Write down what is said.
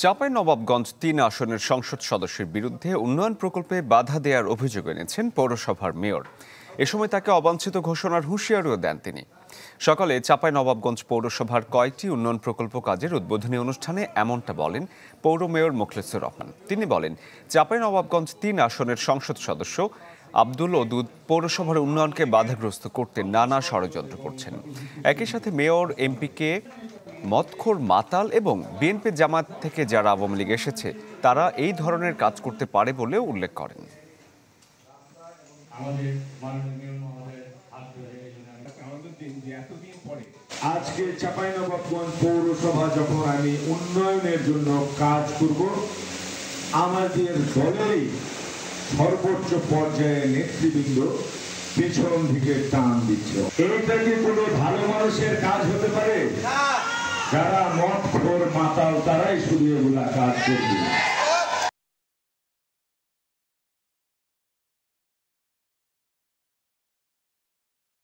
চাঁপাইনবাবগঞ্জ ৩ আসনের সংসদ সদস্যের বিরুদ্ধে উন্নয়ন প্রকল্পে বাধা দেওয়ার অভিযোগ এনেছেন পৌরসভার মেয়র। এ সময় তাকে অবাঞ্ছিত ঘোষণার হুঁশিয়ারিও দেন তিনি। সকালে চাঁপাইনবাবগঞ্জ পৌরসভার কয়েকটি উন্নয়ন প্রকল্প কাজের উদ্বোধনী অনুষ্ঠানে এমনটা বলেন পৌর মেয়র মোখলেছুর রহমান। তিনি বলেন, চাঁপাইনবাবগঞ্জ ৩ আসনের সংসদ সদস্য আব্দুল ওদুদ পৌরসভার উন্নয়নকে বাধাগ্রস্ত করতে নানা ষড়যন্ত্র করছেন। একই সাথে মেয়র এমপিকে মদখোর মাতাল এবং বিএনপি জামাত থেকে যারা আওয়ামী লীগ এসেছে তারা এই ধরনের কাজ করতে পারে বলেও উল্লেখ করেন। আজকে চাঁপাইনবাবগঞ্জ পৌরসভা যখন আমি উন্নয়নের জন্য কাজ করব, আমাদের দলেরই সর্বোচ্চ পর্যায়ে নেতৃবৃন্দ পেছন দিকে টান দিচ্ছে। এটা কি কোনো ভালো মানুষের কাজ হতে পারে? যারা মদখোর মাতাল তারাই শুধু এগুলা কাজ করবে।